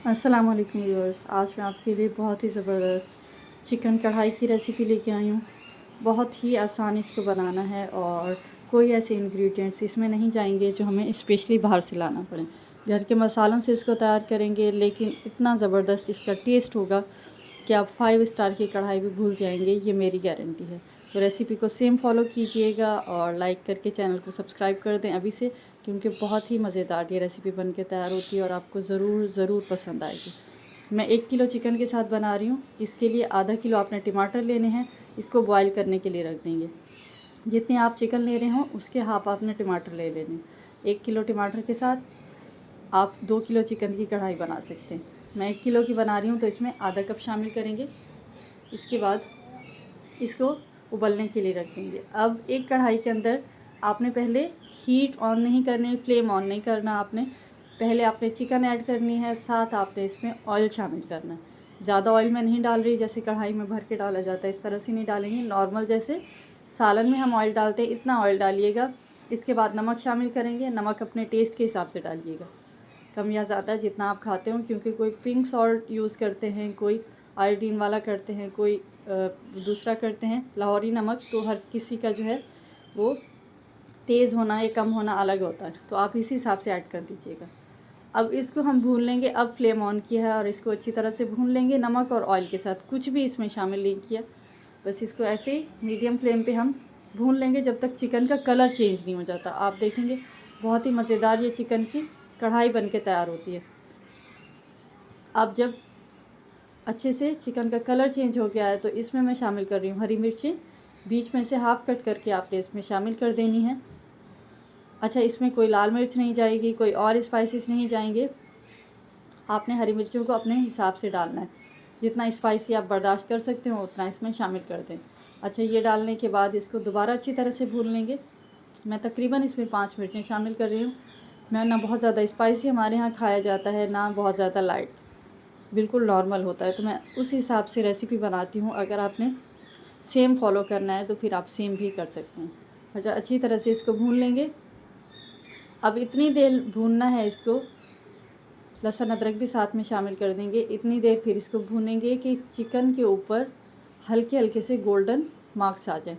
अस्सलाम वालेकुम व्यूअर्स। आज मैं आपके लिए बहुत ही ज़बरदस्त चिकन कढ़ाई की रेसिपी लेके आई हूँ। बहुत ही आसान इसको बनाना है और कोई ऐसे इंग्रेडिएंट्स इसमें नहीं जाएंगे जो हमें स्पेशली बाहर से लाना पड़े। घर के मसालों से इसको तैयार करेंगे, लेकिन इतना ज़बरदस्त इसका टेस्ट होगा कि आप 5 स्टार की कढ़ाई भी भूल जाएंगे, ये मेरी गारंटी है। तो रेसिपी को सेम फॉलो कीजिएगा और लाइक करके चैनल को सब्सक्राइब कर दें अभी से, क्योंकि बहुत ही मज़ेदार ये रेसिपी बन के तैयार होती है और आपको ज़रूर पसंद आएगी। मैं 1 किलो चिकन के साथ बना रही हूँ। इसके लिए आधा किलो आपने टमाटर लेने हैं, इसको बॉयल करने के लिए रख देंगे। जितने आप चिकन ले रहे हों उसके हाफ आपने टमाटर ले लेने। 1 किलो टमाटर के साथ आप 2 किलो चिकन की कढ़ाई बना सकते हैं। मैं 1 किलो की बना रही हूँ तो इसमें आधा कप शामिल करेंगे। इसके बाद इसको उबलने के लिए रख देंगे। अब एक कढ़ाई के अंदर आपने पहले हीट ऑन नहीं करनी, फ्लेम ऑन नहीं करना। पहले आपने चिकन ऐड करनी है, साथ आपने इसमें ऑयल शामिल करना है। ज़्यादा ऑयल मैं नहीं डाल रही, जैसे कढ़ाई में भर के डाला जाता है इस तरह से नहीं डालेंगे। नॉर्मल जैसे सालन में हम ऑयल डालते हैं इतना ऑयल डालिएगा। इसके बाद नमक शामिल करेंगे। नमक अपने टेस्ट के हिसाब से डालिएगा, कम या ज़्यादा जितना आप खाते हो, क्योंकि कोई पिंक सॉल्ट यूज़ करते हैं, कोई आयोडीन वाला करते हैं, कोई दूसरा करते हैं लाहौरी नमक। तो हर किसी का जो है वो तेज़ होना या कम होना अलग होता है, तो आप इसी हिसाब से ऐड कर दीजिएगा। अब इसको हम भून लेंगे। अब फ्लेम ऑन किया है और इसको अच्छी तरह से भून लेंगे। नमक और ऑयल के साथ कुछ भी इसमें शामिल नहीं किया, बस इसको ऐसे ही मीडियम फ्लेम पे हम भून लेंगे जब तक चिकन का कलर चेंज नहीं हो जाता। आप देखेंगे बहुत ही मज़ेदार ये चिकन की कढ़ाई बन के तैयार होती है। अब जब अच्छे से चिकन का कलर चेंज हो गया है तो इसमें मैं शामिल कर रही हूँ हरी मिर्चें। बीच में से हाफ कट करके आपने इसमें शामिल कर देनी है। अच्छा, इसमें कोई लाल मिर्च नहीं जाएगी, कोई और स्पाइसेस नहीं जाएंगे। आपने हरी मिर्चों को अपने हिसाब से डालना है, जितना स्पाइसी आप बर्दाश्त कर सकते हो उतना इसमें शामिल कर दें। अच्छा, ये डालने के बाद इसको दोबारा अच्छी तरह से भून लेंगे। मैं तकरीबन इसमें 5 मिर्चें शामिल कर रही हूँ। मैं ना बहुत ज़्यादा स्पाइसी हमारे यहाँ खाया जाता है, ना बहुत ज़्यादा लाइट, बिल्कुल नॉर्मल होता है, तो मैं उस हिसाब से रेसिपी बनाती हूँ। अगर आपने सेम फॉलो करना है तो फिर आप सेम भी कर सकते हैं। अच्छा, अच्छी तरह से इसको भून लेंगे। अब इतनी देर भूनना है इसको, लहसुन अदरक भी साथ में शामिल कर देंगे। इतनी देर फिर इसको भूनेंगे कि चिकन के ऊपर हल्के हल्के से गोल्डन मार्क्स आ जाए,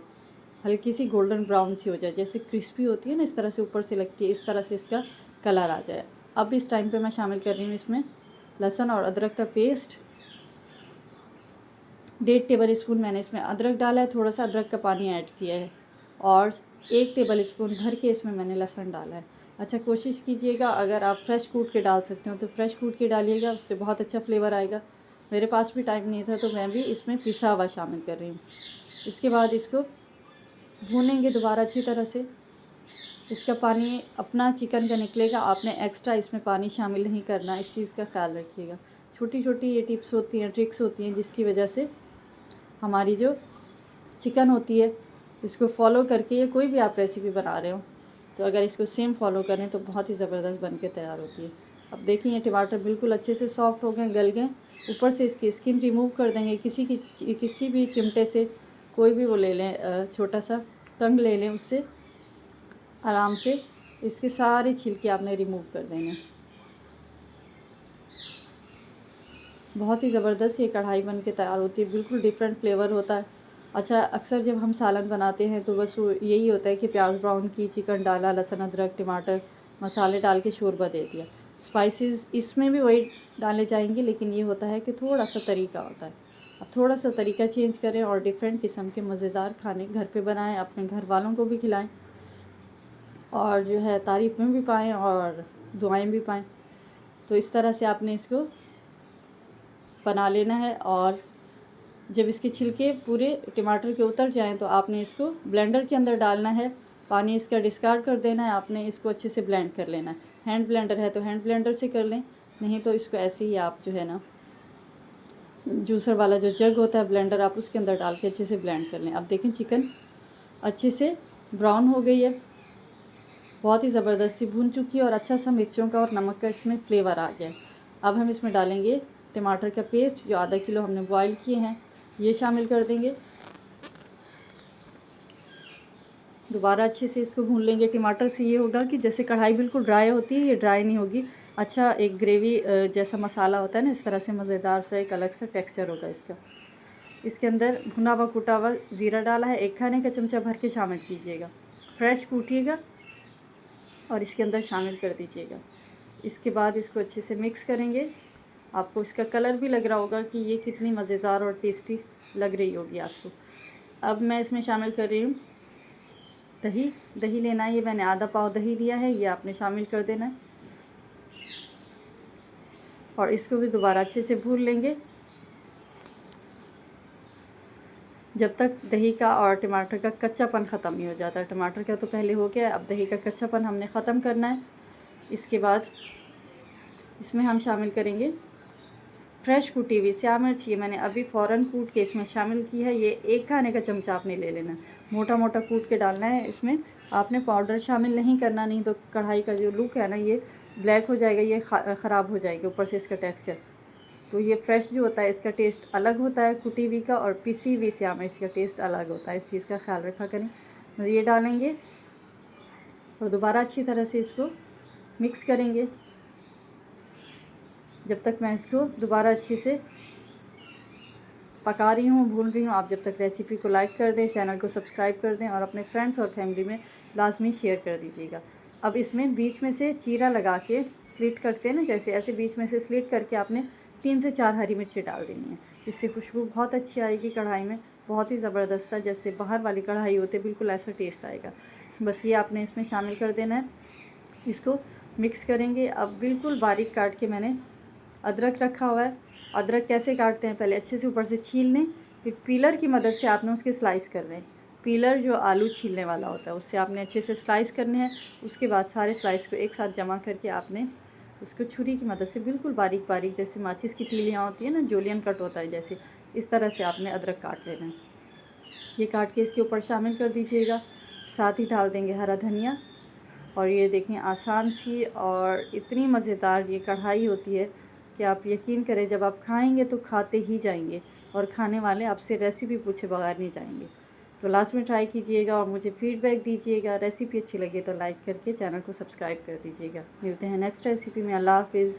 हल्की सी गोल्डन ब्राउन सी हो जाए, जैसे क्रिस्पी होती है ना, इस तरह से ऊपर से लगती है, इस तरह से इसका कलर आ जाए। अब इस टाइम पे मैं शामिल कर रही हूँ इसमें लहसुन और अदरक का पेस्ट। 1.5 टेबल स्पून मैंने इसमें अदरक डाला है, थोड़ा सा अदरक का पानी ऐड किया है, और 1 टेबल स्पून भर के इसमें मैंने लहसुन डाला है। अच्छा, कोशिश कीजिएगा अगर आप फ्रेश कूट के डाल सकते हो तो फ्रेश कूट के डालिएगा, उससे बहुत अच्छा फ्लेवर आएगा। मेरे पास भी टाइम नहीं था तो मैं भी इसमें पिसा हुआ शामिल कर रही हूँ। इसके बाद इसको भूनेंगे दोबारा अच्छी तरह से। इसका पानी अपना चिकन का निकलेगा, आपने एक्स्ट्रा इसमें पानी शामिल नहीं करना, इस चीज़ का ख्याल रखिएगा। छोटी छोटी ये टिप्स होती हैं, ट्रिक्स होती हैं, जिसकी वजह से हमारी जो चिकन होती है इसको फॉलो करके, ये कोई भी आप रेसिपी बना रहे हो तो अगर इसको सेम फॉलो करें तो बहुत ही ज़बरदस्त बन के तैयार होती है। अब देखिए ये टमाटर बिल्कुल अच्छे से सॉफ्ट हो गए, गल गए। ऊपर से इसकी स्किन रिमूव कर देंगे। किसी भी चिमटे से, कोई भी वो ले लें, छोटा सा टंग ले लें, उससे आराम से इसके सारे छिलके आपने रिमूव कर देंगे। बहुत ही ज़बरदस्त ये कढ़ाई बन के तैयार होती है, बिल्कुल डिफरेंट फ्लेवर होता है। अच्छा, अक्सर जब हम सालन बनाते हैं तो बस वो यही होता है कि प्याज ब्राउन की, चिकन डाला, लहसुन अदरक टमाटर मसाले डाल के शोरबा दे दिया। स्पाइसेस इसमें भी वही डाले जाएंगे, लेकिन ये होता है कि थोड़ा सा तरीका होता है। अब थोड़ा सा तरीका चेंज करें और डिफरेंट किस्म के मज़ेदार खाने घर पे बनाएं, अपने घर वालों को भी खिलाएं और जो है तारीफ़ में भी पाएँ और दुआएं भी पाएँ। तो इस तरह से आपने इसको बना लेना है, और जब इसके छिलके पूरे टमाटर के उतर जाएं तो आपने इसको ब्लेंडर के अंदर डालना है। पानी इसका डिस्कार्ड कर देना है, आपने इसको अच्छे से ब्लेंड कर लेना है। हैंड ब्लेंडर है तो हैंड ब्लेंडर से कर लें, नहीं तो इसको ऐसे ही आप जो है ना, जूसर वाला जो जग होता है ब्लेंडर, आप उसके अंदर डाल के अच्छे से ब्लेंड कर लें। अब देखें चिकन अच्छे से ब्राउन हो गई है, बहुत ही ज़बरदस्त सी भून चुकी है, और अच्छा सा मिर्चों का और नमक का इसमें फ्लेवर आ गया है। अब हम इसमें डालेंगे टमाटर का पेस्ट, जो आधा किलो हमने बॉईल किए हैं, ये शामिल कर देंगे। दोबारा अच्छे से इसको भून लेंगे। टमाटर से ये होगा कि जैसे कढ़ाई बिल्कुल ड्राई होती है, ये ड्राई नहीं होगी, अच्छा एक ग्रेवी जैसा मसाला होता है ना, इस तरह से मज़ेदार सा एक अलग सा टेक्सचर होगा इसका। इसके अंदर भुना हुआ कूटा हुआ ज़ीरा डाला है, 1 खाने का चमचा भर के शामिल कीजिएगा। फ्रेश कूटिएगा और इसके अंदर शामिल कर दीजिएगा। इसके बाद इसको अच्छे से मिक्स करेंगे। आपको इसका कलर भी लग रहा होगा कि ये कितनी मज़ेदार और टेस्टी लग रही होगी आपको। अब मैं इसमें शामिल कर रही हूँ दही। दही लेना है, ये मैंने आधा पाव दही लिया है, ये आपने शामिल कर देना है और इसको भी दोबारा अच्छे से भून लेंगे जब तक दही का और टमाटर का कच्चापन ख़त्म नहीं हो जाता। टमाटर का तो पहले हो गया, अब दही का कच्चापन हमने ख़त्म करना है। इसके बाद इसमें हम शामिल करेंगे फ्रेश कूटी हुई स्याह मिर्च। ये मैंने अभी फ़ौरन कूट के इसमें शामिल की है। ये 1 खाने का चमचा आपने ले लेना है, मोटा मोटा कूट के डालना है इसमें। आपने पाउडर शामिल नहीं करना, नहीं तो कढ़ाई का जो लुक है ना ये ब्लैक हो जाएगा, ये ख़राब हो जाएगा ऊपर से इसका टेक्सचर। तो ये फ्रेश जो होता है इसका टेस्ट अलग होता है कुटी हुई का, और पिसी हुई स्याह मिर्च का टेस्ट अलग होता है। इस चीज़ का ख्याल रखा करें। तो ये डालेंगे और दोबारा अच्छी तरह से इसको मिक्स करेंगे जब तक मैं इसको दोबारा अच्छे से पका रही हूँ, भून रही हूँ। आप जब तक रेसिपी को लाइक कर दें, चैनल को सब्सक्राइब कर दें और अपने फ्रेंड्स और फैमिली में लाजमी शेयर कर दीजिएगा। अब इसमें बीच में से चीरा लगा के स्लिट करते हैं ना, जैसे ऐसे बीच में से स्लिट करके आपने 3 से 4 हरी मिर्ची डाल देनी है। इससे खुशबू बहुत अच्छी आएगी कढ़ाई में, बहुत ही ज़बरदस्त सा, जैसे बाहर वाली कढ़ाई होती है बिल्कुल ऐसा टेस्ट आएगा। बस ये आपने इसमें शामिल कर देना है। इसको मिक्स करेंगे। अब बिल्कुल बारीक काट के मैंने अदरक रखा हुआ है। अदरक कैसे काटते हैं, पहले अच्छे से ऊपर से छील लें, फिर पीलर की मदद से आपने उसके स्लाइस करने हैं। पीलर जो आलू छीलने वाला होता है उससे आपने अच्छे से स्लाइस करने हैं। उसके बाद सारे स्लाइस को एक साथ जमा करके आपने उसको छुरी की मदद से बिल्कुल बारीक बारीक, जैसे माचिस की तीलियाँ होती है ना, जोलियन कट होता है जैसे, इस तरह से आपने अदरक काट लेना है। ये काट के इसके ऊपर शामिल कर दीजिएगा। साथ ही डाल देंगे हरा धनिया। और ये देखें आसान सी और इतनी मज़ेदार ये कढ़ाई होती है कि आप यकीन करें जब आप खाएंगे तो खाते ही जाएंगे और खाने वाले आपसे रेसिपी पूछे बगैर नहीं जाएंगे। तो लास्ट में ट्राई कीजिएगा और मुझे फीडबैक दीजिएगा। रेसिपी अच्छी लगे तो लाइक करके चैनल को सब्सक्राइब कर दीजिएगा। मिलते हैं नेक्स्ट रेसिपी में। अल्लाह हाफिज़।